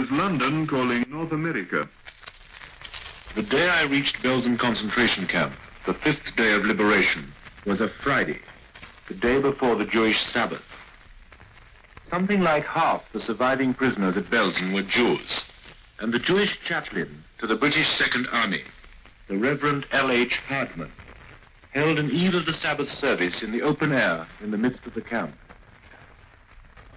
is London calling North America. The day I reached Belsen concentration camp, the 5th day of liberation, was a Friday, the day before the Jewish Sabbath. Something like half the surviving prisoners at Belsen were Jews, and the Jewish chaplain to the British Second Army, the Reverend L.H. Hardman, held an eve of the Sabbath service in the open air in the midst of the camp.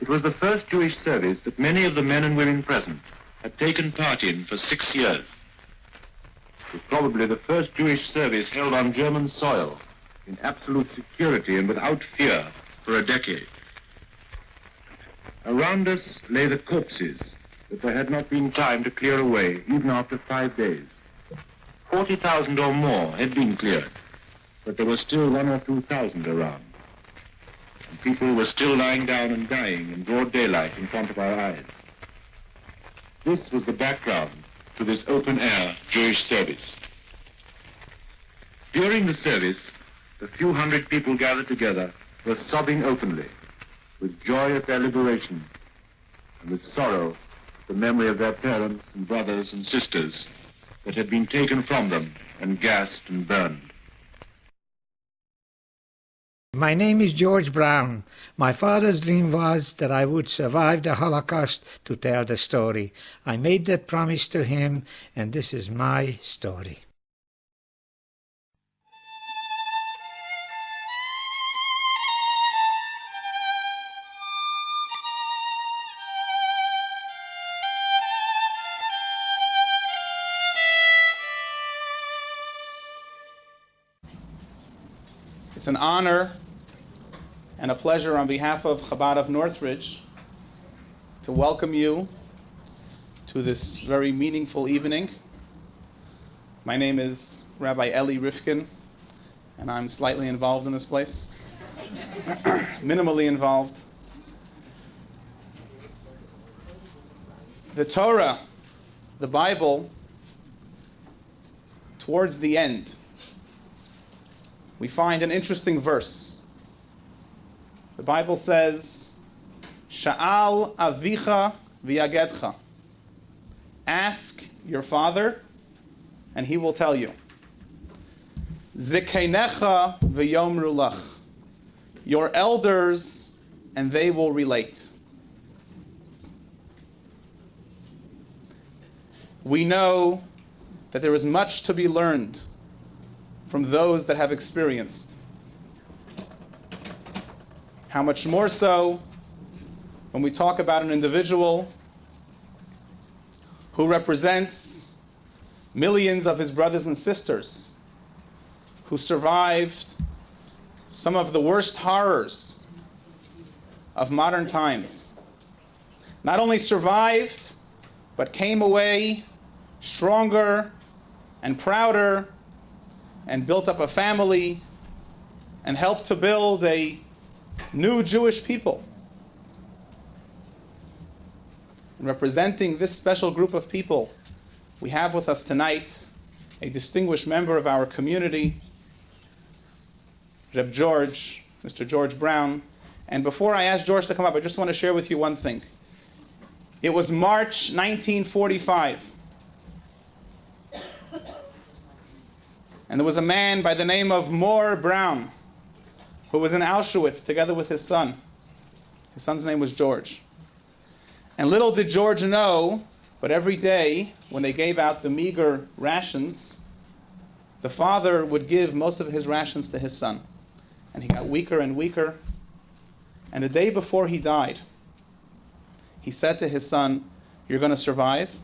It was the first Jewish service that many of the men and women present had taken part in for 6 years. It was probably the first Jewish service held on German soil in absolute security and without fear for a decade. Around us lay the corpses that there had not been time to clear away even after 5 days. 40,000 or more had been cleared, but there were still 1,000 or 2,000 around. And people were still lying down and dying in broad daylight in front of our eyes. This was the background to this open-air Jewish service. During the service, the few hundred people gathered together were sobbing openly, with joy at their liberation, and with sorrow at the memory of their parents and brothers and sisters that had been taken from them and gassed and burned. My name is George Brown. My father's dream was that I would survive the Holocaust to tell the story. I made that promise to him, and this is my story. It's an honor and a pleasure on behalf of Chabad of Northridge to welcome you to this very meaningful evening. My name is Rabbi Eli Rivkin, and I'm slightly involved in this place, minimally involved. The Torah, the Bible, towards the end, we find an interesting verse. The Bible says, Sha'al avicha v'yagedcha. Ask your father, and he will tell you. Zikeinecha v'yomru lach. Your elders, and they will relate. We know that there is much to be learned from those that have experienced. How much more so when we talk about an individual who represents millions of his brothers and sisters, who survived some of the worst horrors of modern times. Not only survived, but came away stronger and prouder, and built up a family, and helped to build a new Jewish people. And representing this special group of people, we have with us tonight a distinguished member of our community, Reb George, Mr. George Brown. And before I ask George to come up, I just want to share with you one thing. It was March 1945. And there was a man by the name of Moore Brown who was in Auschwitz together with his son. His son's name was George. And little did George know, but every day when they gave out the meager rations, the father would give most of his rations to his son. And he got weaker and weaker. And the day before he died, he said to his son, "You're going to survive.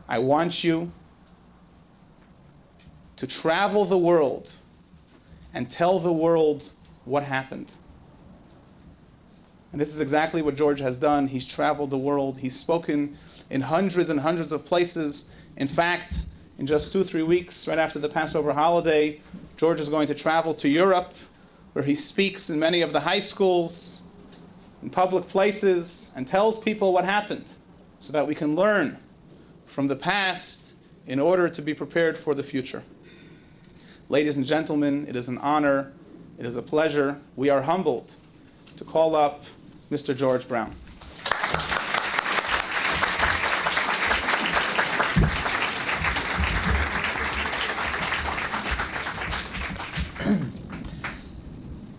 I want you to travel the world and tell the world what happened." And this is exactly what George has done. He's traveled the world. He's spoken in hundreds and hundreds of places. In fact, in just 2-3 weeks, right after the Passover holiday, George is going to travel to Europe, where he speaks in many of the high schools, in public places, and tells people what happened, so that we can learn from the past in order to be prepared for the future. Ladies and gentlemen, it is an honor, it is a pleasure. We are humbled to call up Mr. George Brown.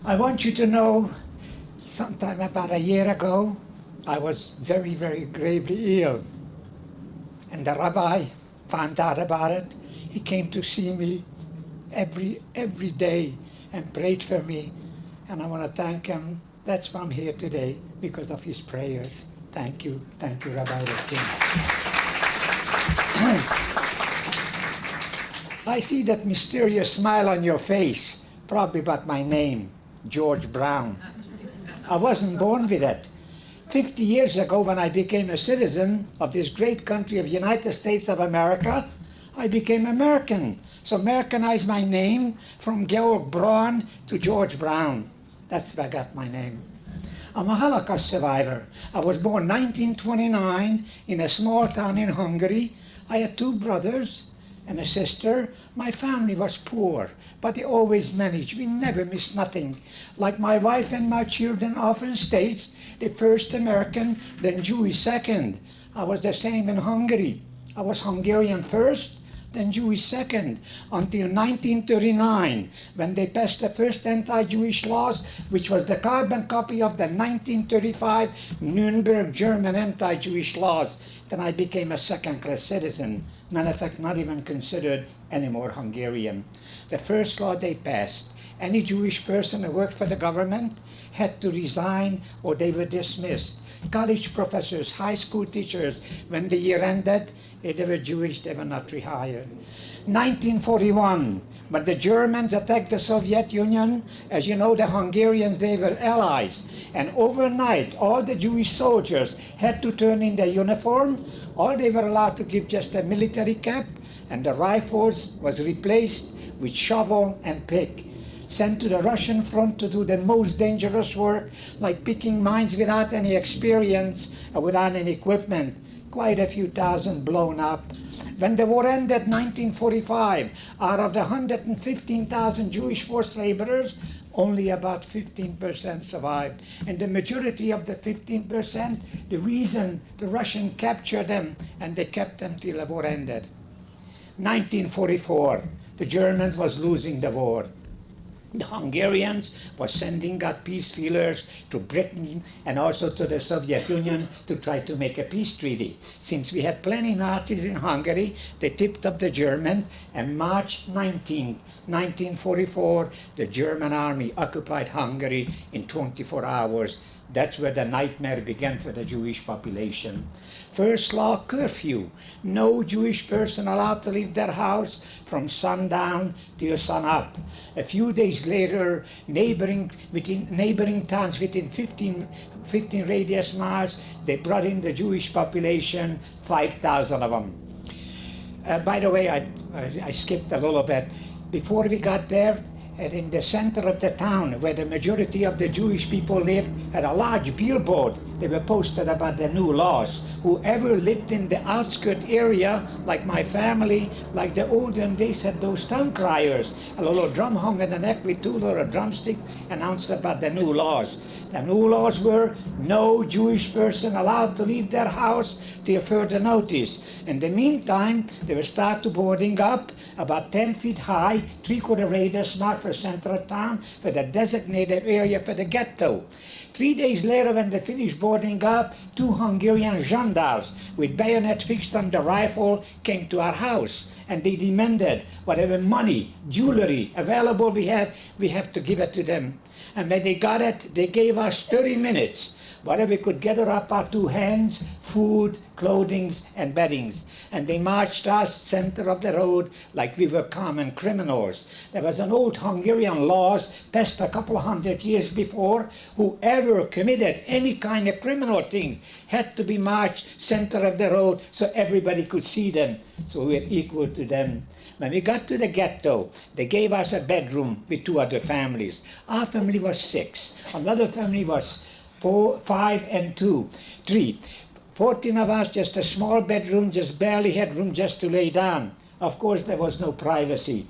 I want you to know, sometime about a year ago, I was very, very gravely ill. And the rabbi found out about it. He came to see me every day and prayed for me. And I want to thank him. That's why I'm here today, because of his prayers. Thank you, Rabbi Rivkin. I see that mysterious smile on your face, probably about my name, George Brown. I wasn't born with it. 50 years ago, when I became a citizen of this great country of the United States of America, I became American. So Americanized my name from Georg Braun to George Brown. That's where I got my name. I'm a Holocaust survivor. I was born 1929 in a small town in Hungary. I had 2 brothers and a sister. My family was poor, but they always managed. We never missed nothing. Like my wife and my children often states, the first American, then Jewish second. I was the same in Hungary. I was Hungarian first, then Jewish second, until 1939, when they passed the first anti-Jewish laws, which was the carbon copy of the 1935 Nuremberg German anti-Jewish laws. Then I became a second-class citizen. Matter of fact, not even considered anymore Hungarian. The first law they passed, any Jewish person who worked for the government had to resign or they were dismissed. College professors, high school teachers, when the year ended, if they were Jewish, they were not rehired. 1941, when the Germans attacked the Soviet Union, as you know, the Hungarians, they were allies. And overnight, all the Jewish soldiers had to turn in their uniform. All they were allowed to give just a military cap, and the rifles was replaced with shovel and pick. Sent to the Russian front to do the most dangerous work, like picking mines without any experience or without any equipment. Quite a few thousand blown up. When the war ended, 1945, out of the 115,000 Jewish forced laborers, only about 15% survived. And the majority of the 15%, the reason the Russians captured them, and they kept them till the war ended. 1944, the Germans was losing the war. The Hungarians were sending out peace feelers to Britain and also to the Soviet Union to try to make a peace treaty. Since we had plenty Nazis in Hungary, they tipped up the Germans, and March 19, 1944, the German army occupied Hungary in 24 hours. That's where the nightmare began for the Jewish population. First law, curfew. No Jewish person allowed to leave their house from sundown till sunup. A few days later, neighboring towns within 15 radius miles, they brought in the Jewish population, 5,000 of them. By the way, I skipped a little bit. Before we got there, and in the center of the town, where the majority of the Jewish people lived, had a large billboard. They were posted about the new laws. Whoever lived in the outskirt area, like my family, like the olden days, had those town criers. A little drum hung in the neck with 2 little drumsticks, announced about the new laws. The new laws were no Jewish person allowed to leave their house till further notice. In the meantime, they were started boarding up about 10 feet high, 3/4 radius mark for central town, for the designated area for the ghetto. 3 days later, when they finished boarding up, 2 Hungarian gendarmes with bayonets fixed on the rifle came to our house, and they demanded whatever money, jewelry available we have to give it to them. And when they got it, they gave us 30 minutes. Whatever we could gather up our 2 hands, food, clothing, and beddings. And they marched us center of the road like we were common criminals. There was an old Hungarian laws passed a couple of 100 years before. Whoever committed any kind of criminal things had to be marched center of the road so everybody could see them. So we were equal to them. When we got to the ghetto, they gave us a bedroom with 2 other families. Our family was 6. Another family was 4, 5, and 2, 3. 14 of us, just a small bedroom, just barely had room just to lay down. Of course, there was no privacy.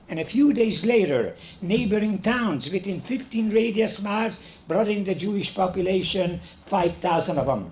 And a few days later, neighboring towns within 15 radius miles brought in the Jewish population, 5,000 of them.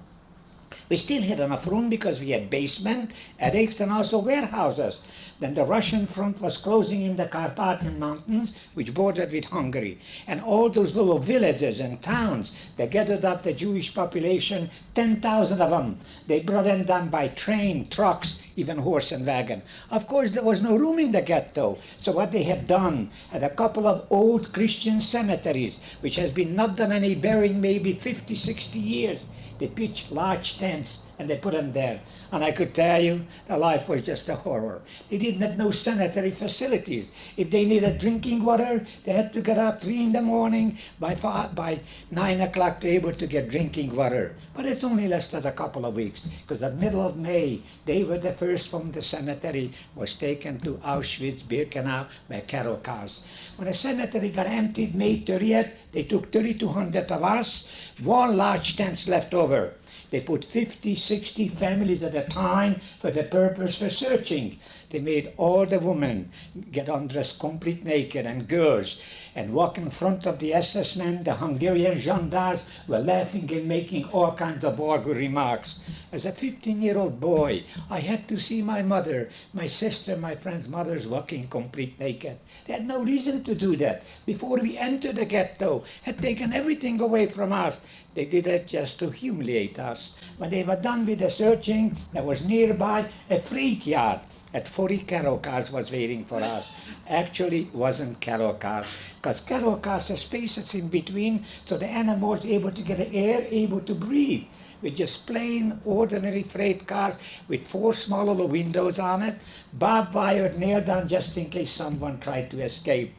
We still had enough room because we had basement, attics, and also warehouses. Then the Russian front was closing in the Carpathian Mountains, which bordered with Hungary. And all those little villages and towns, they gathered up the Jewish population, 10,000 of them. They brought them down by train, trucks, even horse and wagon. Of course, there was no room in the ghetto. So what they had done, at a couple of old Christian cemeteries, which has been not done any burying maybe 50, 60 years, they pitched large tents and they put them there. And I could tell you, the life was just a horror. They didn't have no sanitary facilities. If they needed drinking water, they had to get up 3 in the morning. By 9 o'clock, they were able to get drinking water. But it's only lasted a couple of weeks, because the middle of May, they were the first from the cemetery, was taken to Auschwitz-Birkenau by cattle cars. When the cemetery got emptied May 30th, they took 3,200 of us, 1 large tent left over. They put 50, 60 families at a time for the purpose for searching. They made all the women get undressed complete naked and girls and walk in front of the SS men. The Hungarian gendarmes were laughing and making all kinds of vulgar remarks. As a 15-year-old boy, I had to see my mother, my sister, my friends' mothers walking complete naked. They had no reason to do that. Before we entered the ghetto, had taken everything away from us. They did it just to humiliate us. When they were done with the searching, there was nearby a freight yard. At 40 cattle cars was waiting for us. Actually, it wasn't cattle cars, because cattle cars have spaces in between, so the animals able to get air, able to breathe. With just plain, ordinary freight cars with 4 small little windows on it, barbed wire nailed down just in case someone tried to escape.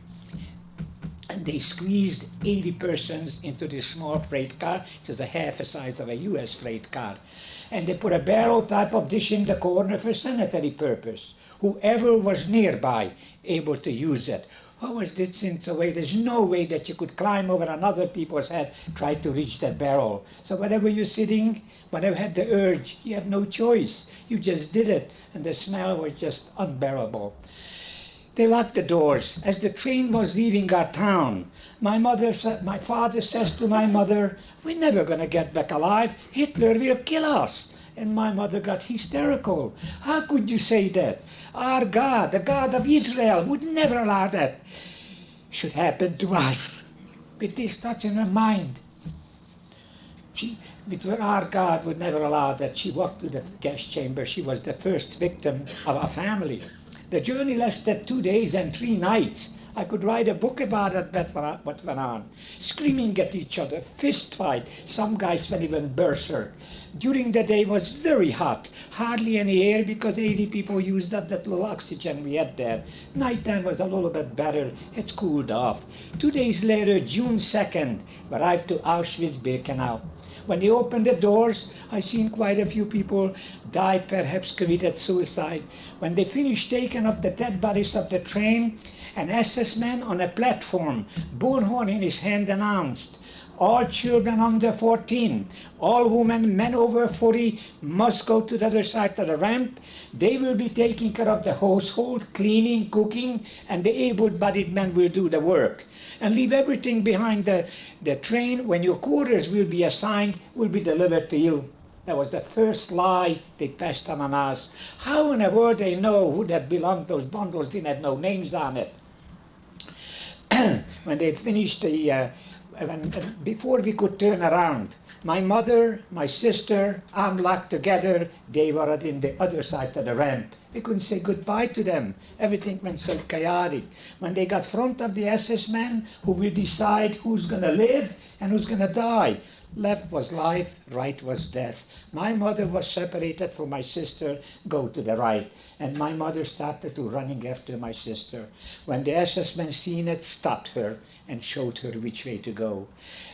And they squeezed 80 persons into this small freight car, which is a half the size of a U.S. freight car. And they put a barrel type of dish in the corner for sanitary purpose. Whoever was nearby able to use it. How was distance away? There's no way that you could climb over another people's head, try to reach that barrel. So whenever you're sitting, whenever you had the urge, you have no choice. You just did it, and the smell was just unbearable. They locked the doors. As the train was leaving our town, my father says to my mother, "We're never going to get back alive. Hitler will kill us." And my mother got hysterical. "How could you say that? Our God, the God of Israel, would never allow that should happen to us." With this thought in her mind, our God would never allow that. She walked to the gas chamber. She was the first victim of our family. The journey lasted 2 days and 3 nights. I could write a book about it, what went on. Screaming at each other, fist fight. Some guys went even berserk. During the day was very hot. Hardly any air because 80 people used up that little oxygen we had there. Nighttime was a little bit better. It's cooled off. 2 days later, June 2nd, we arrived to Auschwitz-Birkenau. When they opened the doors, I seen quite a few people died, perhaps committed suicide. When they finished taking off the dead bodies of the train, an SS man on a platform, bullhorn in his hand, announced, "All children under 14, all women, men over 40 must go to the other side of the ramp. They will be taking care of the household, cleaning, cooking, and the able-bodied men will do the work. And leave everything behind the train. When your quarters will be assigned, will be delivered to you." That was the first lie they passed on us. How in the world they know who that belonged? Those bundles didn't have no names on it. When they finished before we could turn around, my mother, my sister, arm locked together, they were in the other side of the ramp. We couldn't say goodbye to them. Everything went so chaotic. When they got front of the SS men, who will decide who's going to live and who's going to die. Left was life, right was death. My mother was separated from my sister, go to the right. And my mother started to running after my sister. When the SS men seen it, stopped her and showed her which way to go.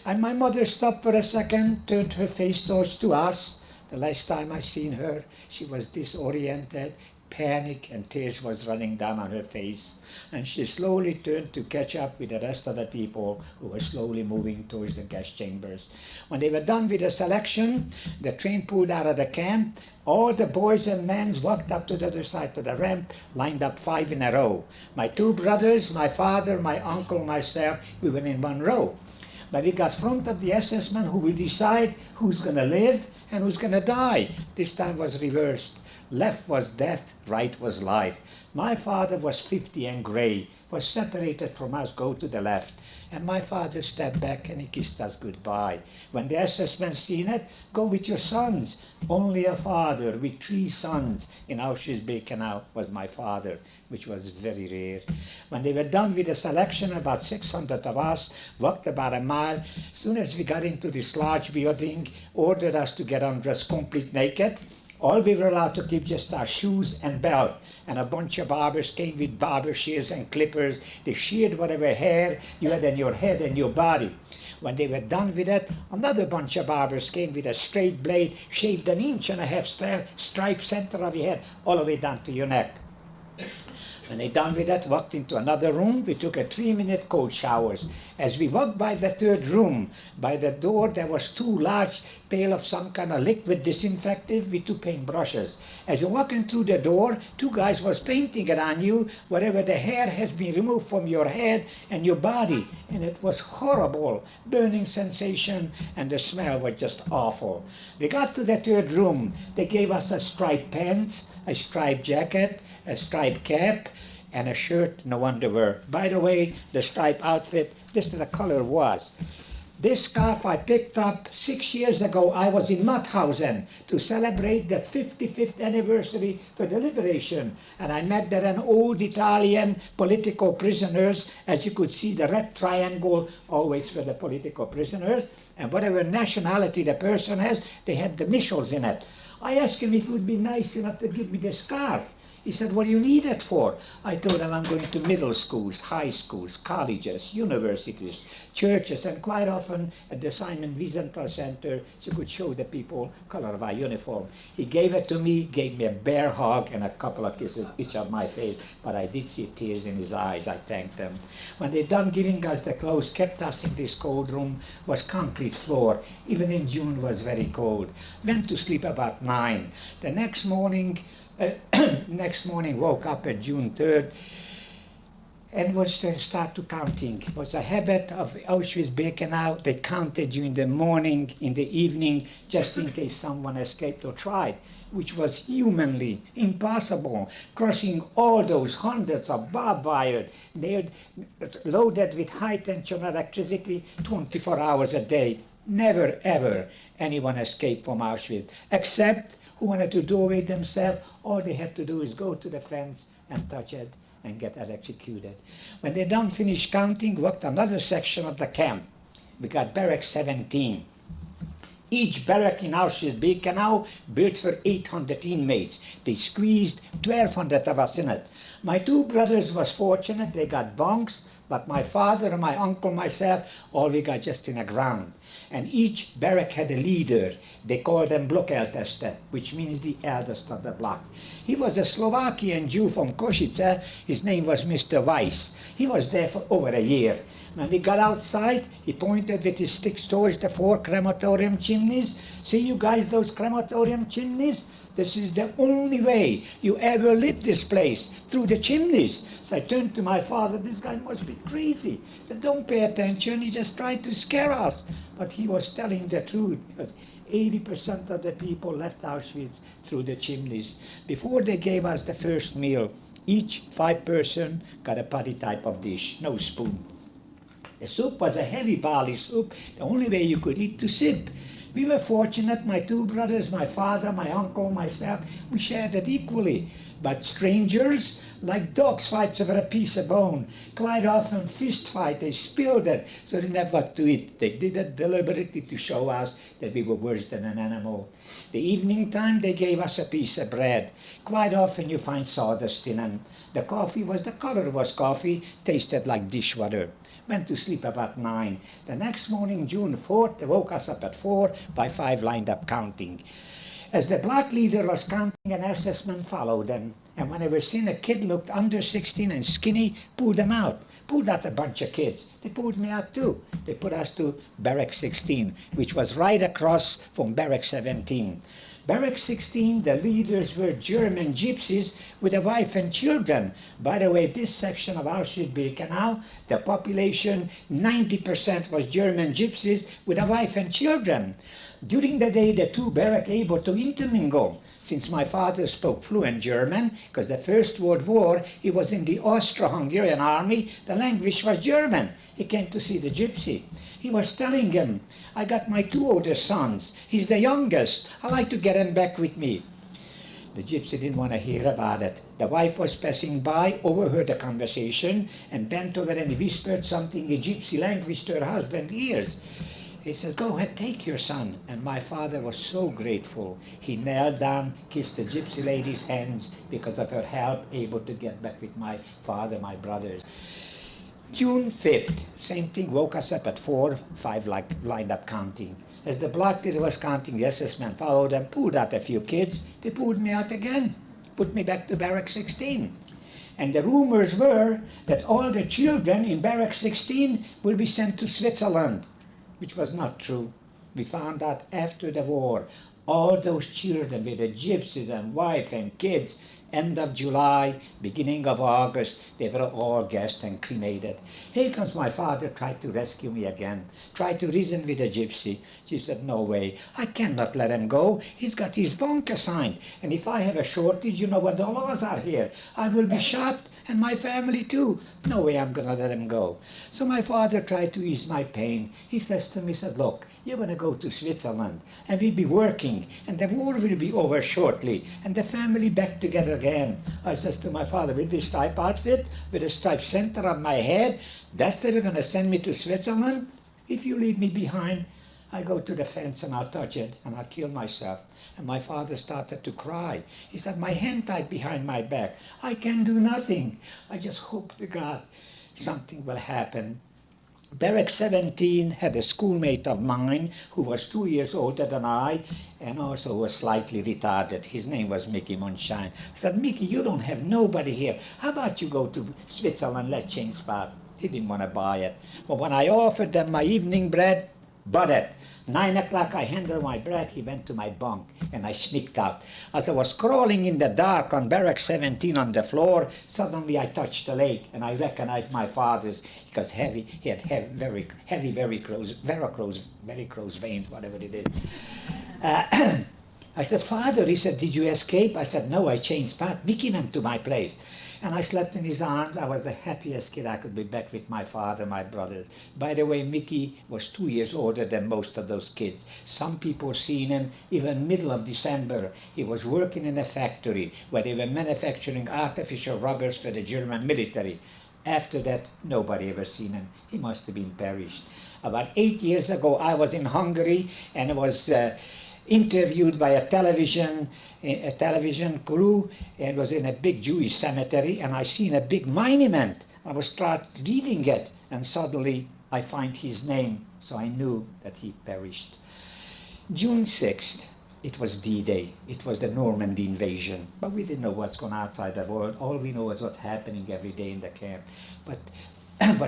And my mother stopped for a second, turned her face towards to us. The last time I seen her, she was disoriented, panic, and tears was running down on her face. And she slowly turned to catch up with the rest of the people who were slowly moving towards the gas chambers. When they were done with the selection, the train pulled out of the camp. All the boys and men walked up to the other side of the ramp, lined up 5 in a row. My 2 brothers, my father, my uncle, myself, we were in 1 row. But we got front of the SS men who will decide who's going to live and who's going to die. This time was reversed. Left was death, right was life. My father was 50 and gray, was separated from us, go to the left. And my father stepped back and he kissed us goodbye. When the SS men seen it, go with your sons. Only a father with 3 sons in Auschwitz-Birkenau was my father, which was very rare. When they were done with the selection, about 600 of us walked about a mile. As soon as we got into this large building, ordered us to get undressed complete naked. All we were allowed to keep just our shoes and belt. And a bunch of barbers came with barber shears and clippers. They sheared whatever hair you had in your head and your body. When they were done with it, another bunch of barbers came with a straight blade, shaved 1.5 inches stripe center of your head, all the way down to your neck. When they done with that, walked into another room. We took a 3-minute cold showers. As we walked by the 3rd room, by the door there was 2 large pail of some kind of liquid disinfectant with 2 paintbrushes. As you're walking through the door, 2 guys was painting it on you, wherever the hair has been removed from your head and your body. And it was horrible, burning sensation, and the smell was just awful. We got to the 3rd room. They gave us a striped pants, a striped jacket, a striped cap, and a shirt, no underwear. By the way, the striped outfit, this is the color was. This scarf I picked up 6 years ago. I was in Mauthausen to celebrate the 55th anniversary for the liberation. And I met there an old Italian political prisoners. As you could see, the red triangle always for the political prisoners. And whatever nationality the person has, they had the initials in it. I asked him if it would be nice enough to give me the scarf. He said, what do you need it for? I told him I'm going to middle schools, high schools, colleges, universities, churches, and quite often at the Simon Wiesenthal Center, so could show the people color of our uniform. He gave it to me, gave me a bear hug and a couple of kisses each on my face, but I did see tears in his eyes. I thanked them. When they done giving us the clothes, kept us in this cold room, was concrete floor. Even in June was very cold. Went to sleep about 9. The next morning, woke up at June 3rd and was to start to counting. It was a habit of Auschwitz-Birkenau. They counted you in the morning, in the evening, just in case someone escaped or tried, which was humanly impossible, crossing all those hundreds of barbed wire, loaded with high-tension electricity 24 hours a day. Never, ever anyone escaped from Auschwitz, except who wanted to do it themselves. All they had to do is go to the fence and touch it and get electrocuted. When they done finished counting, walked another section of the camp. We got barrack 17. Each barrack in Auschwitz-Birkenau built for 800 inmates. They squeezed 1,200 of us in it. My 2 brothers was fortunate, they got bunks, but my father and my uncle, myself, all we got just in the ground. And each barrack had a leader. They called them Blockälteste, which means the eldest of the block. He was a Slovakian Jew from Košice. His name was Mr. Weiss. He was there for over a year. When we got outside, he pointed with his stick towards the 4 crematorium chimneys. See you guys, those crematorium chimneys? This is the only way you ever lit this place, through the chimneys. So I turned to my father, this guy must be crazy. I said, don't pay attention, he just tried to scare us. But he was telling the truth, because 80% of the people left Auschwitz through the chimneys. Before they gave us the first meal, each 5 person got a potty type of dish, no spoon. The soup was a heavy barley soup, the only way you could eat to sip. We were fortunate, my 2 brothers, my father, my uncle, myself, we shared it equally. But strangers, like dogs fights over a piece of bone, quite often fist fight, they spilled it, so they never got to eat. They did it deliberately to show us that we were worse than an animal. The evening time, they gave us a piece of bread. Quite often you find sawdust in them. The color was coffee, tasted like dishwater. Went to sleep about 9. The next morning, June 4th, they woke us up at 4, by 5 lined up counting. As the black leader was counting, an SS man followed them. And when they were seeing a kid looked under 16 and skinny, pulled them out. Pulled out a bunch of kids. They pulled me out too. They put us to barrack 16, which was right across from barrack 17. Barrack 16, the leaders were German gypsies with a wife and children. By the way, this section of Auschwitz-Birkenau, the population, 90% was German gypsies with a wife and children. During the day, the two barracks able to intermingle. Since my father spoke fluent German, because the First World War, he was in the Austro-Hungarian army, the language was German. He came to see the gypsy. He was telling him, I got my two older sons. He's the youngest. I like to get him back with me. The gypsy didn't want to hear about it. The wife was passing by, overheard the conversation, and bent over and whispered something in gypsy language to her husband's ears. He says, go ahead, take your son. And my father was so grateful. He knelt down, kissed the gypsy lady's hands because of her help, able to get back with my father, my brothers. June 5th, same thing, woke us up at 4, 5 lined up counting. As the block leader was counting, the SS men followed them, pulled out a few kids. They pulled me out again, put me back to Barrack 16. And the rumors were that all the children in Barrack 16 will be sent to Switzerland, which was not true. We found out after the war, all those children with the gypsies and wife and kids, end of July, beginning of August, they were all gassed and cremated. Here comes my father, tried to rescue me again, tried to reason with the gypsy. She said, no way, I cannot let him go. He's got his bunk assigned. And if I have a shortage, you know what the laws are here. I will be shot and my family too. No way I'm going to let him go. So my father tried to ease my pain. He says to me, he said, look, you're going to go to Switzerland and we'll be working and the war will be over shortly and the family back together again. I says to my father, with this striped outfit, with a striped center on my head, that's the way you're going to send me to Switzerland? If you leave me behind, I go to the fence and I'll touch it and I'll kill myself. And my father started to cry. He said, my hand tied behind my back. I can do nothing. I just hope to God something will happen. Barrack 17 had a schoolmate of mine who was 2 years older than I and also was slightly retarded. His name was Mickey Moonshine. I said, Mickey, you don't have nobody here. How about you go to Switzerland, let's change spot. He didn't want to buy it. But when I offered them my evening bread, bought it. 9 o'clock, I handed my bread. He went to my bunk, and I sneaked out. As I was crawling in the dark on Barrack 17 on the floor, suddenly I touched the leg, and I recognized my father's, because he had very heavy, very close veins, whatever it is. I said, Father, he said, did you escape? I said, no, I changed spot. Mickey went to my place. And I slept in his arms. I was the happiest kid. I could be back with my father, my brothers. By the way, Mickey was 2 years older than most of those kids. Some people seen him even middle of December. He was working in a factory where they were manufacturing artificial rubbers for the German military. After that, nobody ever seen him. He must have been perished. About 8 years ago, I was in Hungary and I was interviewed by a television crew, and was in a big Jewish cemetery, and I seen a big monument. I was start reading it, and suddenly I find his name, so I knew that he perished. June 6th, it was D-Day. It was the Normandy invasion, but we didn't know what's going on outside the world. All we know is what's happening every day in the camp. But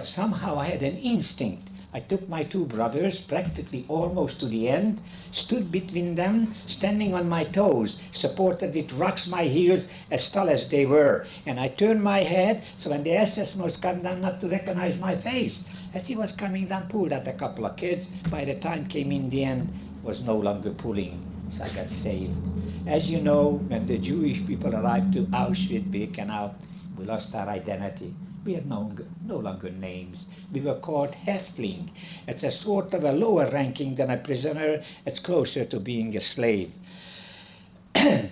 somehow I had an instinct. I took my two brothers practically almost to the end, stood between them, standing on my toes, supported with rocks my heels as tall as they were. And I turned my head, so when the SS was coming down, not to recognize my face. As he was coming down, pulled out a couple of kids. By the time came in the end, was no longer pulling, so I got saved. As you know, when the Jewish people arrived to Auschwitz-Birkenau, we lost our identity. We had no longer names. We were called Häftling. It's a sort of a lower ranking than a prisoner. It's closer to being a slave. And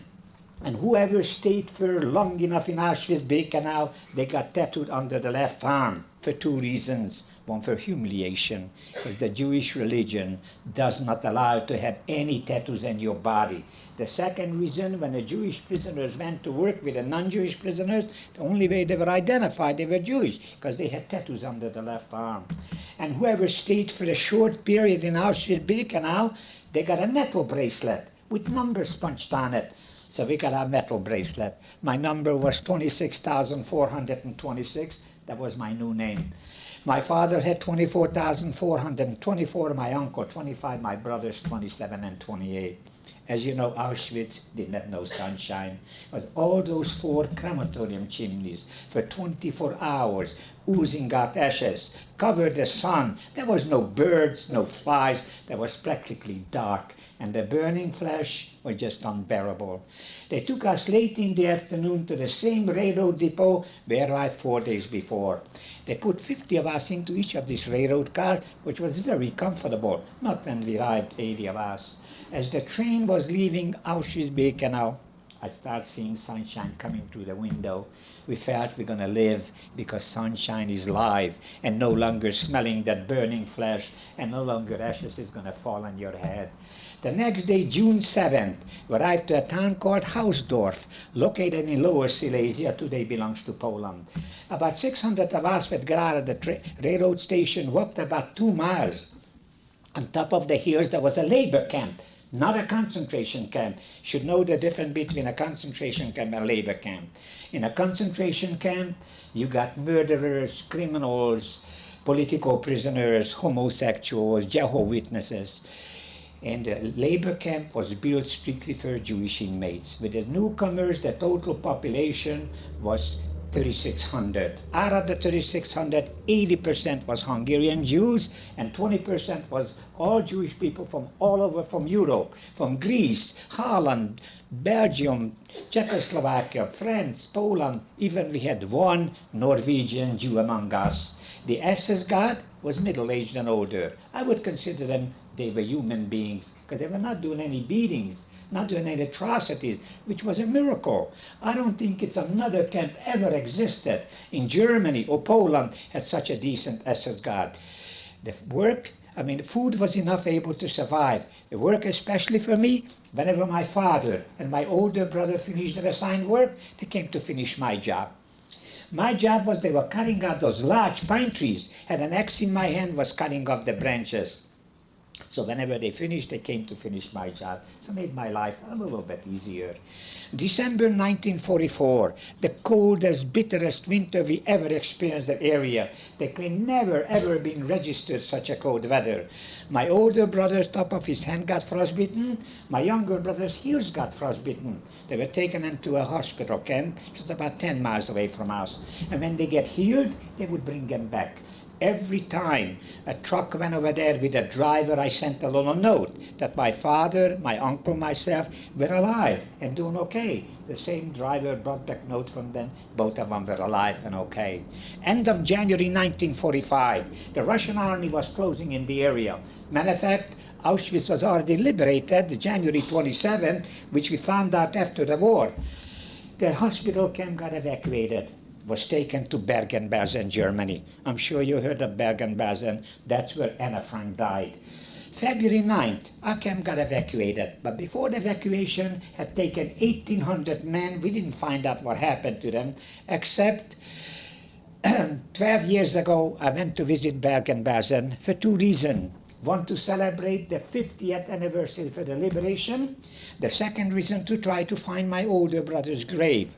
whoever stayed for long enough in Auschwitz-Birkenau, they got tattooed under the left arm for two reasons. One, for humiliation, because the Jewish religion does not allow to have any tattoos on your body. The second reason, when the Jewish prisoners went to work with the non-Jewish prisoners, the only way they were identified, they were Jewish, because they had tattoos under the left arm. And whoever stayed for a short period in Auschwitz-Birkenau, they got a metal bracelet with numbers punched on it. So we got a metal bracelet. My number was 26,426. That was my new name. My father had 24,424, my uncle 25, my brothers 27 and 28. As you know, Auschwitz did not know sunshine. It was all those 4 crematorium chimneys for 24 hours, oozing out ashes, covered the sun. There was no birds, no flies. There was practically dark, and the burning flesh was just unbearable. They took us late in the afternoon to the same railroad depot we arrived 4 days before. They put 50 of us into each of these railroad cars, which was very comfortable, not when we arrived, 80 of us. As the train was leaving Auschwitz-Birkenau, I started seeing sunshine coming through the window. We felt we're going to live because sunshine is live and no longer smelling that burning flesh, and no longer ashes is going to fall on your head. The next day, June 7th, we arrived to a town called Hausdorff, located in Lower Silesia, today belongs to Poland. About 600 of us would get out of the railroad station, walked about 2 miles. On top of the hills, there was a labor camp, not a concentration camp. You should know the difference between a concentration camp and a labor camp. In a concentration camp, you got murderers, criminals, political prisoners, homosexuals, Jehovah's Witnesses. And the labor camp was built strictly for Jewish inmates. With the newcomers, the total population was 3,600. Out of the 3,600, 80% was Hungarian Jews, and 20% was all Jewish people from all over, from Europe, from Greece, Holland, Belgium, Czechoslovakia, France, Poland. Even we had 1 Norwegian Jew among us. The SS guard was middle-aged and older. I would consider them, they were human beings, because they were not doing any beatings, not doing any atrocities, which was a miracle. I don't think it's another camp ever existed in Germany or Poland had such a decent SS guard. The work, food was enough able to survive. The work, especially for me, whenever my father and my older brother finished their assigned work, they came to finish my job. My job was they were cutting out those large pine trees, and an axe in my hand was cutting off the branches. So whenever they finished, they came to finish my job. So it made my life a little bit easier. December 1944, the coldest, bitterest winter we ever experienced in the area. There can never, ever been registered such a cold weather. My older brother's top of his hand got frostbitten. My younger brother's heels got frostbitten. They were taken into a hospital camp, just about 10 miles away from us. And when they get healed, they would bring them back. Every time a truck went over there with a driver, I sent a little note that my father, my uncle, myself were alive and doing okay. The same driver brought back note from them. Both of them were alive and okay. End of January 1945, the Russian army was closing in the area. Matter of fact, Auschwitz was already liberated, January 27th, which we found out after the war. The hospital camp got evacuated. Was taken to Bergen-Belsen, Germany. I'm sure you heard of Bergen-Belsen. That's where Anna Frank died. February 9th, our camp got evacuated. But before the evacuation had taken 1,800 men, we didn't find out what happened to them, except 12 years ago, I went to visit Bergen-Belsen for 2 reasons. One, to celebrate the 50th anniversary for the liberation. The second reason, to try to find my older brother's grave.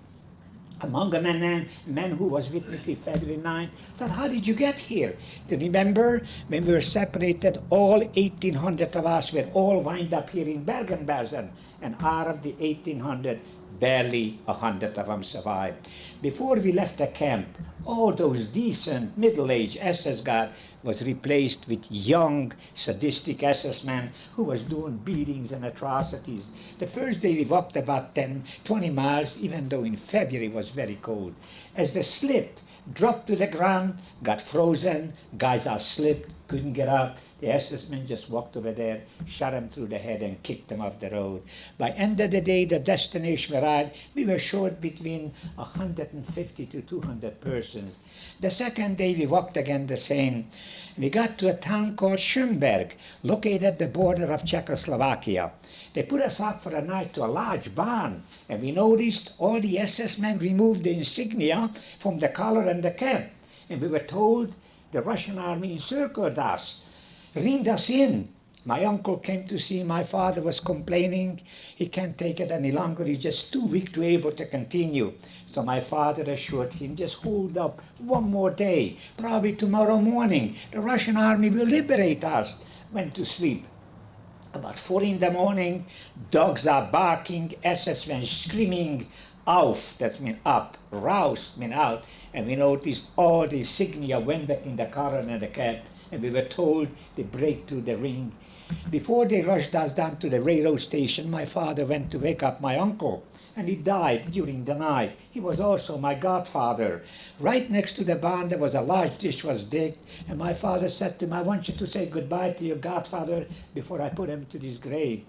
Among the men who was with me till February 9th, I thought, how did you get here? To remember, when we were separated, all 1,800 of us were all wind up here in Bergen-Belsen, and out of the 1,800, barely 100 of them survived. Before we left the camp, all those decent, middle-aged SS guards was replaced with young, sadistic SS men who was doing beatings and atrocities. The first day we walked about 20 miles, even though in February it was very cold. As the slip dropped to the ground, got frozen, guys are slipped, couldn't get up. The SS men just walked over there, shot him through the head and kicked him off the road. By end of the day, the destination arrived. We were short between 150 to 200 persons. The second day, we walked again the same. We got to a town called Schönberg, located at the border of Czechoslovakia. They put us up for a night to a large barn, and we noticed all the SS men removed the insignia from the collar and the cap. And we were told the Russian army encircled us, ringed us in. My uncle came to see my father was complaining. He can't take it any longer. He's just too weak to be able to continue. So my father assured him, just hold up one more day. Probably tomorrow morning, the Russian army will liberate us. Went to sleep. About 4 in the morning, dogs are barking, SS men screaming, auf, that means up, raus, mean out. And we noticed all the insignia went back in the car and the cab, and we were told to break through the ring. Before they rushed us down to the railroad station, my father went to wake up my uncle, and he died during the night. He was also my godfather. Right next to the barn, there was a large dish was digged, and my father said to him, I want you to say goodbye to your godfather before I put him to this grave.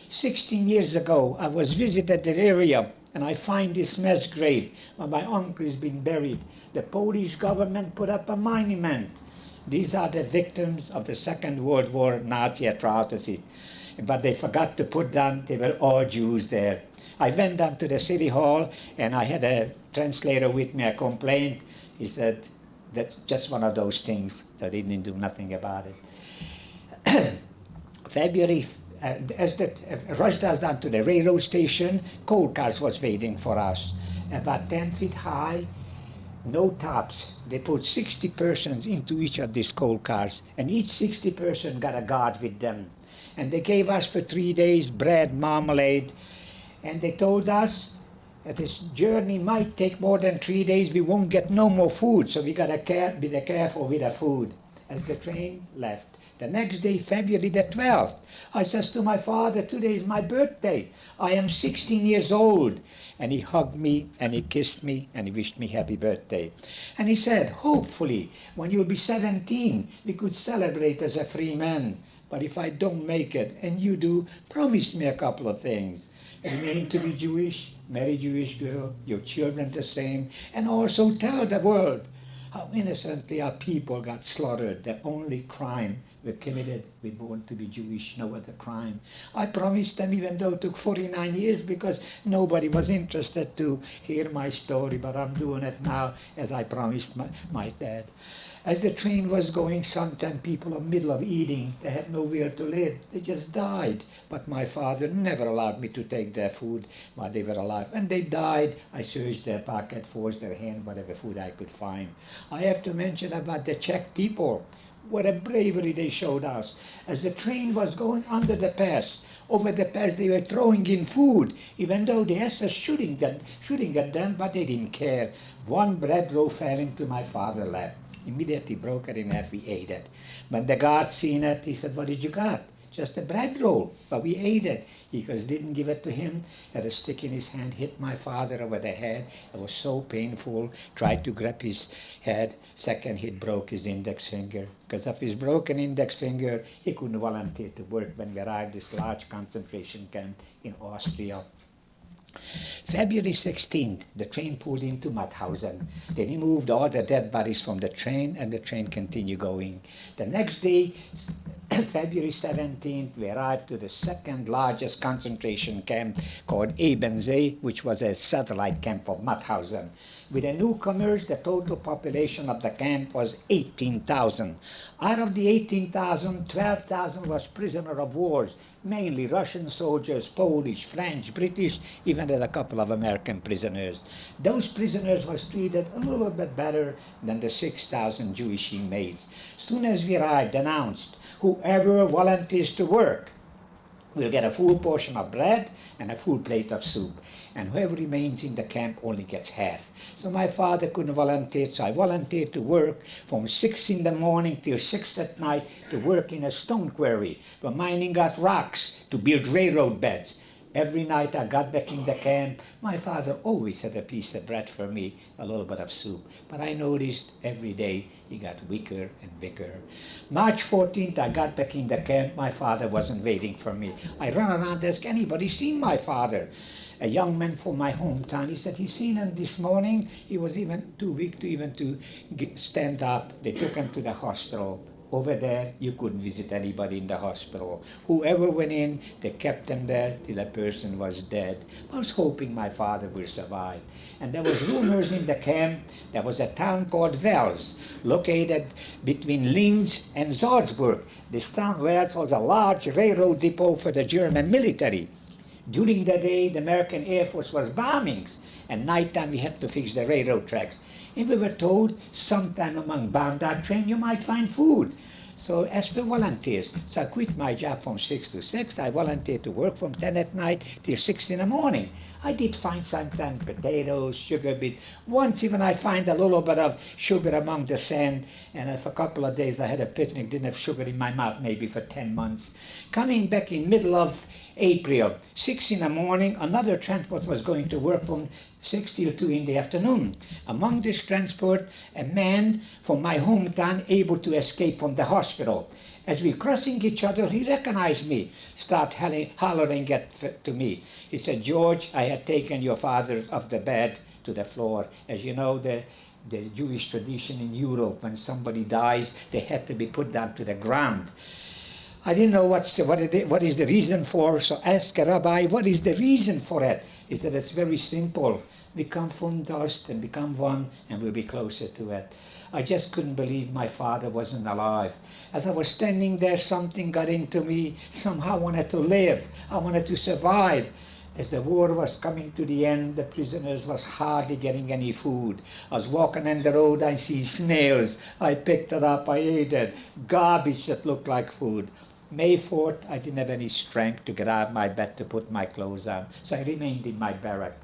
16 years ago, I was visited the area, and I find this mass grave where my uncle is being buried. The Polish government put up a monument. These are the victims of the Second World War Nazi atrocity. But they forgot to put down, they were all Jews there. I went down to the city hall, and I had a translator with me. I complained. He said, that's just one of those things. So they didn't do nothing about it. February, as they rushed us down to the railroad station, coal cars was waiting for us. About 10 feet high, no tops. They put 60 persons into each of these coal cars, and each 60 person got a guard with them. And they gave us for 3 days bread, marmalade, and they told us that this journey might take more than 3 days. We won't get no more food, so we got to be careful with the food. As the train left, the next day, February the 12th, I says to my father, today is my birthday. I am 16 years old. And he hugged me, and he kissed me, and he wished me happy birthday. And he said, hopefully, when you'll be 17, we could celebrate as a free man. But if I don't make it, and you do, promise me a couple of things. Remain to be Jewish, marry Jewish girl, your children the same, and also tell the world how innocently our people got slaughtered. The only crime we committed, we born to be Jewish, no other crime. I promised them, even though it took 49 years, because nobody was interested to hear my story, but I'm doing it now as I promised my dad. As the train was going, sometimes people in the middle of eating, they had nowhere to live. They just died. But my father never allowed me to take their food while they were alive. And they died. I searched their pocket, forced their hand, whatever food I could find. I have to mention about the Czech people. What a bravery they showed us. As the train was going under the pass, over the pass they were throwing in food, even though the SS shooting at them, but they didn't care. One bread roll fell into my father's lap. Immediately broke it in half, we ate it. When the guard seen it, he said, what did you got? Just a bread roll, but we ate it. He didn't give it to him, had a stick in his hand, hit my father over the head. It was so painful, tried to grab his head. Second hit broke his index finger. Because of his broken index finger, he couldn't volunteer to work when we arrived at this large concentration camp in Austria. February 16th, the train pulled into Mauthausen. They removed all the dead bodies from the train, and the train continued going. The next day, February 17th, we arrived to the second largest concentration camp called Ebensee, which was a satellite camp of Mauthausen. With the newcomers, the total population of the camp was 18,000. Out of the 18,000, 12,000 was prisoner of wars, mainly Russian soldiers, Polish, French, British, even a couple of American prisoners. Those prisoners was treated a little bit better than the 6,000 Jewish inmates. Soon as we arrived, announced, whoever volunteers to work will get a full portion of bread and a full plate of soup. And whoever remains in the camp only gets half. So my father couldn't volunteer, so I volunteered to work from 6 in the morning till 6 at night to work in a stone quarry. We're mining out rocks to build railroad beds. Every night I got back in the camp, my father always had a piece of bread for me, a little bit of soup. But I noticed every day he got weaker and weaker. March 14th, I got back in the camp. My father wasn't waiting for me. I ran around and asked, anybody seen my father? A young man from my hometown, he said, he's seen him this morning. He was even too weak to stand up. They took him to the hospital. Over there, you couldn't visit anybody in the hospital. Whoever went in, they kept them there till a person was dead. I was hoping my father would survive. And there was rumors in the camp. There was a town called Wels, located between Linz and Salzburg. This town, Wels, was a large railroad depot for the German military. During the day, the American Air Force was bombings, and nighttime we had to fix the railroad tracks. And we were told sometime among bombed out train you might find food. So as for volunteers, so I quit my job from 6 to 6. I volunteered to work from 10 at night till 6 in the morning. I did find sometimes potatoes, sugar beet. Once even I find a little bit of sugar among the sand, and for a couple of days I had a picnic, didn't have sugar in my mouth maybe for 10 months. Coming back in middle of April, 6 in the morning, another transport was going to work from 6 till 2 in the afternoon. Among this transport, a man from my hometown able to escape from the hospital. As we crossing each other, he recognized me, start hollering to me. He said, "George, I had taken your father off the bed to the floor." As you know, the Jewish tradition in Europe, when somebody dies, they had to be put down to the ground. I didn't know what is the reason for, so I asked a rabbi, what is the reason for it? He said, it's very simple. We come from dust and become one, and we'll be closer to it. I just couldn't believe my father wasn't alive. As I was standing there, something got into me. Somehow I wanted to live. I wanted to survive. As the war was coming to the end, the prisoners was hardly getting any food. I was walking on the road, I see snails. I picked it up, I ate it. Garbage that looked like food. May 4th, I didn't have any strength to get out of my bed to put my clothes on, so I remained in my barrack.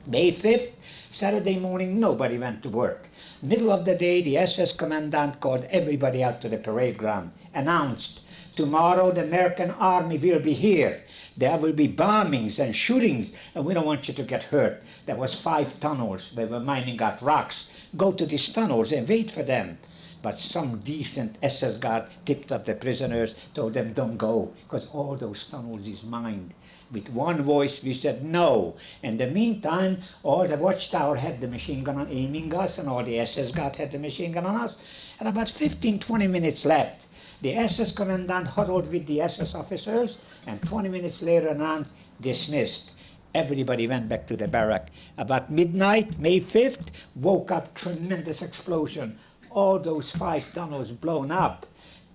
May 5th, Saturday morning, nobody went to work. Middle of the day, the SS commandant called everybody out to the parade ground, announced, tomorrow the American army will be here. There will be bombings and shootings, and we don't want you to get hurt. There was 5 tunnels. They were mining out rocks. Go to these tunnels and wait for them. But some decent SS guard tipped up the prisoners, told them don't go, because all those tunnels is mined. With one voice we said no. In the meantime, all the watchtower had the machine gun on aiming us, and all the SS guard had the machine gun on us. And about 15-20 minutes left. The SS commandant huddled with the SS officers, and 20 minutes later announced, dismissed. Everybody went back to the barrack. About midnight, May 5th, woke up, tremendous explosion. All those 5 tunnels blown up.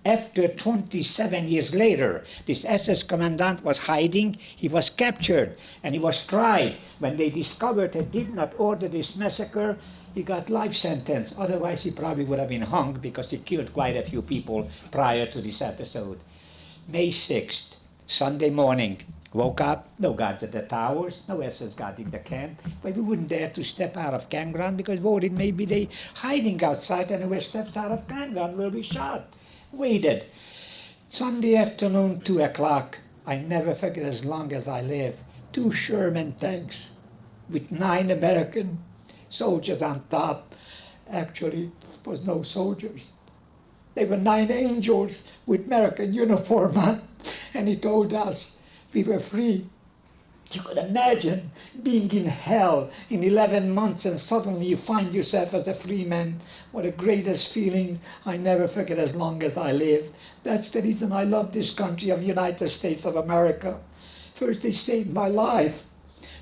After 27 years later, this SS commandant was hiding. He was captured and he was tried. When they discovered he did not order this massacre, he got life sentence. Otherwise, he probably would have been hung because he killed quite a few people prior to this episode. May 6th, Sunday morning, woke up, no guards at the towers, no SS guard in the camp, but we wouldn't dare to step out of campground because worried maybe they hiding outside and whoever steps out of campground will be shot. Waited. Sunday afternoon, 2 o'clock, I never forget as long as I live, 2 Sherman tanks with 9 American soldiers on top. Actually, it was no soldiers. They were 9 angels with American uniform on, and he told us we were free. You could imagine being in hell in 11 months and suddenly you find yourself as a free man. What a greatest feeling I never forget as long as I live. That's the reason I love this country of United States of America. First, they saved my life.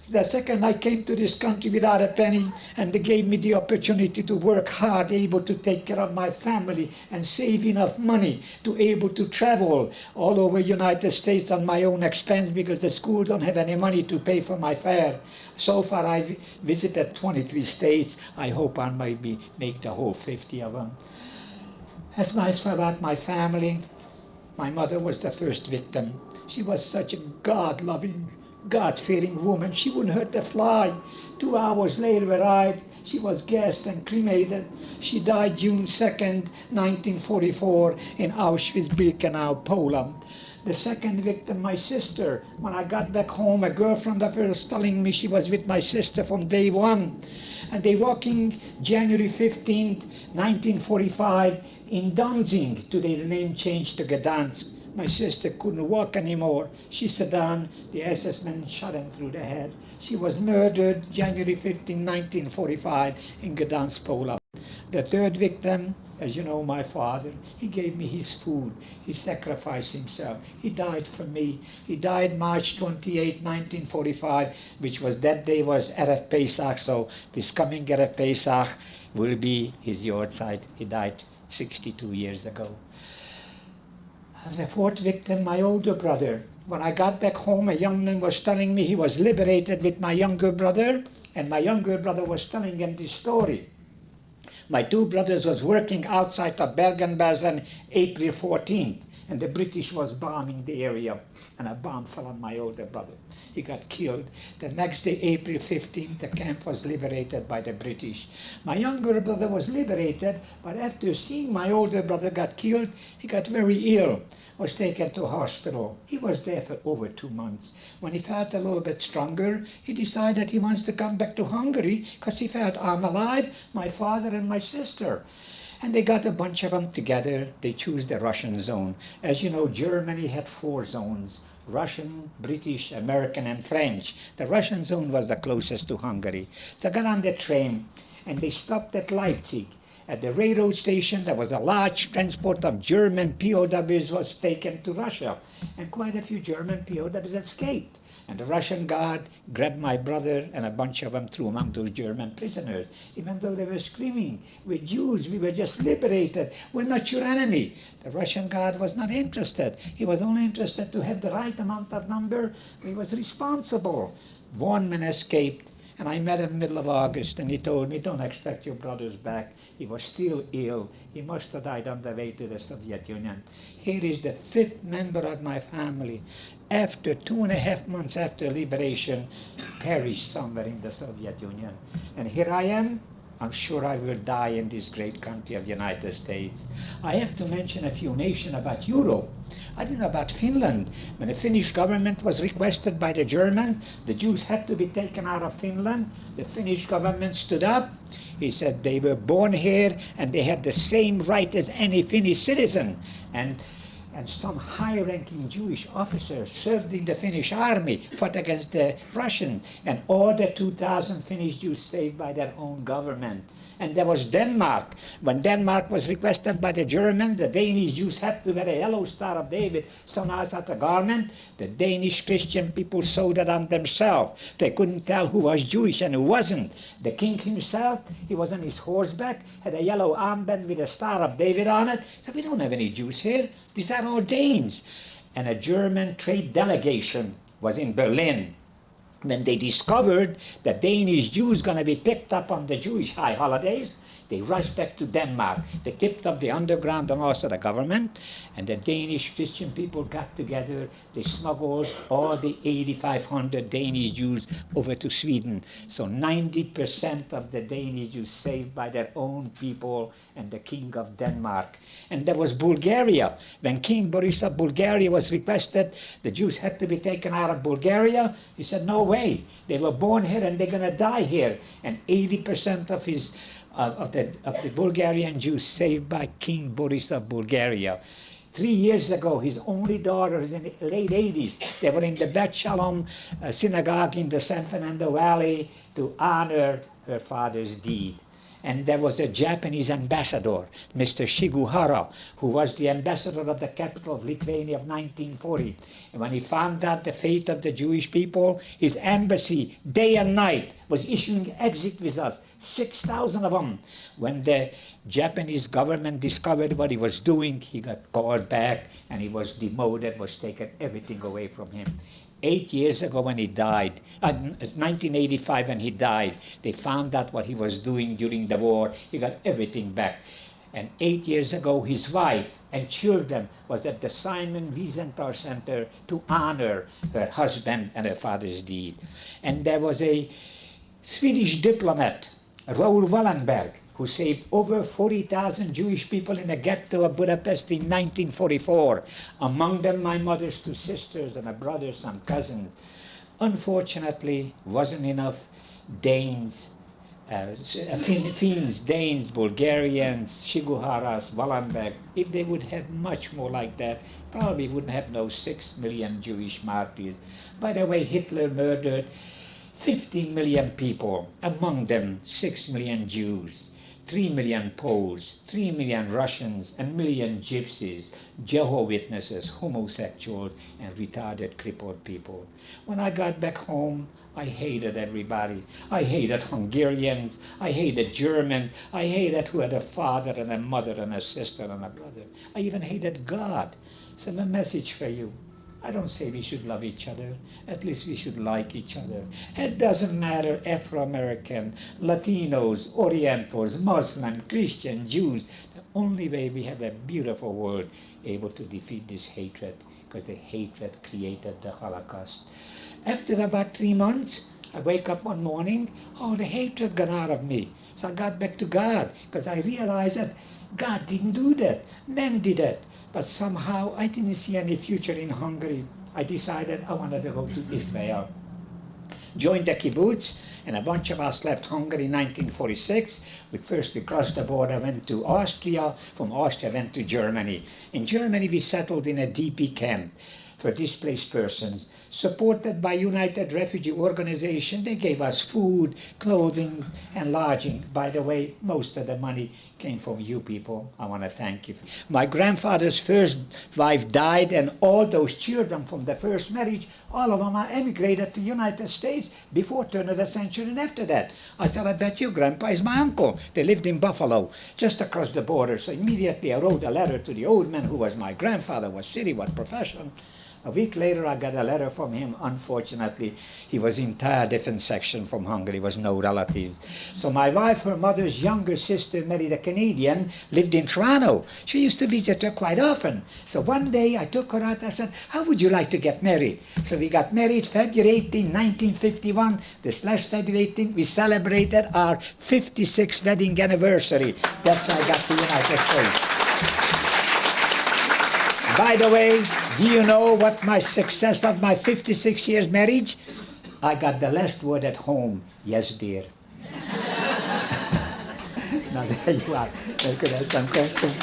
The second, I came to this country without a penny, and they gave me the opportunity to work hard, able to take care of my family and save enough money to able to travel all over United States on my own expense because the school don't have any money to pay for my fare. So far, I've visited 23 states. I hope I maybe make the whole 50 of them. As for about my family, my mother was the first victim. She was such a God-loving, God-fearing woman. She wouldn't hurt a fly. 2 hours later arrived. She was gassed and cremated. She died June 2nd, 1944 in Auschwitz-Birkenau, Poland. The second victim, my sister. When I got back home, a girlfriend of hers was telling me she was with my sister from day one. And they walking January 15th, 1945 in Danzig. Today the name changed to Gdansk. My sister couldn't walk anymore. She sat down. The SS men shot him through the head. She was murdered January 15, 1945 in Gdansk, Poland. The third victim, as you know, my father, he gave me his food. He sacrificed himself. He died for me. He died March 28, 1945, which was that day was Erev Pesach, so this coming Erev Pesach will be his yahrzeit. He died 62 years ago. The fourth victim, my older brother. When I got back home, a young man was telling me he was liberated with my younger brother, and my younger brother was telling him this story. My two brothers was working outside of Bergen-Belsen April 14th, and the British was bombing the area, and a bomb fell on my older brother. He got killed. The next day, April 15th, the camp was liberated by the British. My younger brother was liberated, but after seeing my older brother got killed, he got very ill, was taken to hospital. He was there for over 2 months. When he felt a little bit stronger, he decided he wants to come back to Hungary because he felt, I'm alive, my father and my sister. And they got a bunch of them together. They chose the Russian zone. As you know, Germany had 4 zones: Russian, British, American, and French. The Russian zone was the closest to Hungary. So I got on the train, and they stopped at Leipzig. At the railroad station, there was a large transport of German POWs was taken to Russia, and quite a few German POWs escaped. And the Russian guard grabbed my brother and a bunch of them threw among those German prisoners, even though they were screaming, we're Jews, we were just liberated, we're not your enemy. The Russian guard was not interested. He was only interested to have the right amount of number. He was responsible. One man escaped, and I met him in the middle of August, and he told me, don't expect your brothers back. He was still ill. He must have died on the way to the Soviet Union. Here is the 5th member of my family. After 2.5 months after liberation, perished somewhere in the Soviet Union. And here I am. I'm sure I will die in this great country of the United States. I have to mention a few nations about Europe. I don't know about Finland. When the Finnish government was requested by the German, the Jews had to be taken out of Finland. The Finnish government stood up. He said they were born here and they had the same right as any Finnish citizen. And some high-ranking Jewish officers served in the Finnish army, fought against the Russians, and all the 2,000 Finnish Jews saved by their own government. And there was Denmark. When Denmark was requested by the Germans, the Danish Jews had to wear a yellow Star of David sewn outside the garment. The Danish Christian people sewed it on themselves. They couldn't tell who was Jewish and who wasn't. The king himself, he was on his horseback, had a yellow armband with a Star of David on it. So we don't have any Jews here. These are all Danes. And a German trade delegation was in Berlin. When they discovered that Danish Jews going to be picked up on the Jewish high holidays, they rushed back to Denmark. They tipped off the underground and also the government, and the Danish Christian people got together. They smuggled all the 8,500 Danish Jews over to Sweden. So 90% of the Danish Jews saved by their own people and the King of Denmark. And there was Bulgaria. When King Boris of Bulgaria was requested, the Jews had to be taken out of Bulgaria. He said, no way. They were born here and they're going to die here. And 80% of the Bulgarian Jews saved by King Boris of Bulgaria. 3 years ago, his only daughters in the late 80s, they were in the Bet Shalom synagogue in the San Fernando Valley to honor her father's deed. And there was a Japanese ambassador, Mr. Shiguhara, who was the ambassador of the capital of Lithuania of 1940. And when he found out the fate of the Jewish people, his embassy, day and night, was issuing exit visas, 6,000 of them. When the Japanese government discovered what he was doing, he got called back and he was demoted, was taken everything away from him. 8 years ago when he died, 1985 when he died, they found out what he was doing during the war. He got everything back. And 8 years ago, his wife and children was at the Simon Wiesenthal Center to honor her husband and her father's deed. And there was a Swedish diplomat, Raoul Wallenberg, who saved over 40,000 Jewish people in a ghetto of Budapest in 1944. Among them, my mother's 2 sisters and a brother, some cousins. Unfortunately, wasn't enough Danes, Finns, Danes, Bulgarians, Shiguharas, Wallenberg. If they would have much more like that, probably wouldn't have no 6 million Jewish martyrs. By the way, Hitler murdered 15 million people, among them 6 million Jews. 3 million Poles, 3 million Russians, a million Gypsies, Jehovah's Witnesses, homosexuals, and retarded, crippled people. When I got back home, I hated everybody. I hated Hungarians, I hated Germans, I hated who had a father and a mother and a sister and a brother. I even hated God. So I have a message for you. I don't say we should love each other. At least we should like each other. It doesn't matter Afro-American, Latinos, Orientals, Muslim, Christian, Jews. The only way we have a beautiful world able to defeat this hatred, because the hatred created the Holocaust. After about 3 months, I wake up one morning, all the hatred got out of me. So I got back to God, because I realized that God didn't do that. Men did it. But somehow I didn't see any future in Hungary. I decided I wanted to go to Israel. Joined the kibbutz, and a bunch of us left Hungary in 1946. We crossed the border, went to Austria. From Austria, went to Germany. In Germany, we settled in a DP camp for displaced persons, supported by United Refugee Organization. They gave us food, clothing, and lodging. By the way, most of the money came from you people. I want to thank you. My grandfather's first wife died, and all those children from the first marriage, all of them are emigrated to the United States before turn of the century and after that. I said, I bet your grandpa is my uncle. They lived in Buffalo, just across the border. So immediately I wrote a letter to the old man who was my grandfather, what city, what profession. A week later, I got a letter from him. Unfortunately, he was entire different section from Hungary, was no relative. So my wife, her mother's younger sister, married a Canadian, lived in Toronto. She used to visit her quite often. So one day, I took her out. I said, how would you like to get married? So we got married February 18, 1951. This last February 18, we celebrated our 56th wedding anniversary. That's why I got to the United States. By the way, do you know what my success of my 56 years marriage? I got the last word at home, yes dear. Now there you are. I could ask some questions.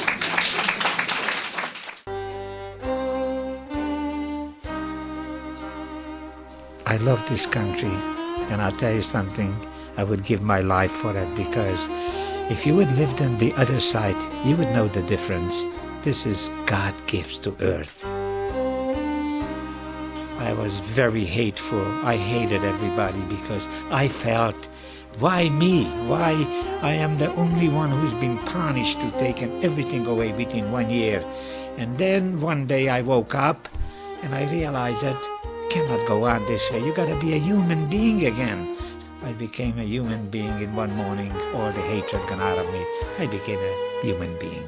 I love this country, and I'll tell you something, I would give my life for it, because if you had lived on the other side, you would know the difference. This is God gives to earth. I was very hateful. I hated everybody because I felt, why me? Why I am the only one who's been punished to taking everything away within 1 year. And then one day I woke up and I realized that cannot go on this way. You gotta be a human being again. I became a human being in one morning. All the hatred gone out of me. I became a human being.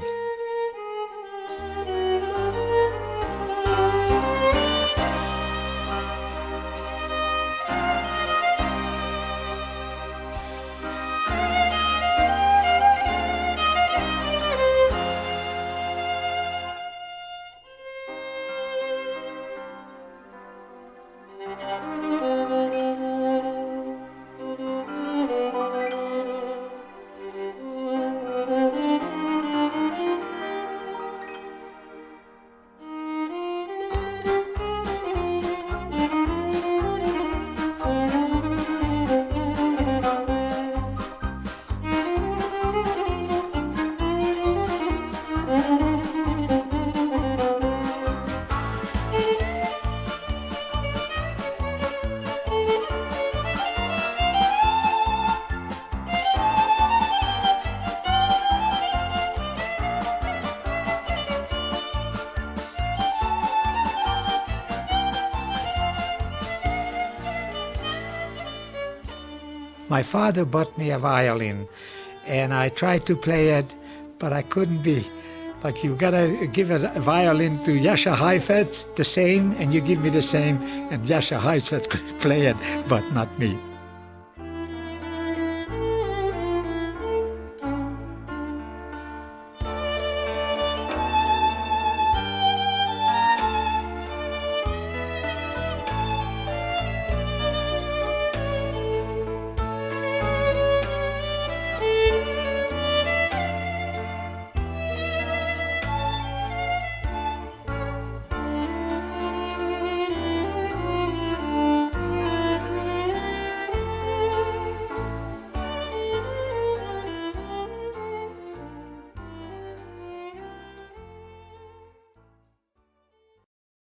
My father bought me a violin, and I tried to play it, but I couldn't be. Like, you gotta give a violin to Jascha Heifetz, the same, and you give me the same, and Jascha Heifetz could play it, but not me.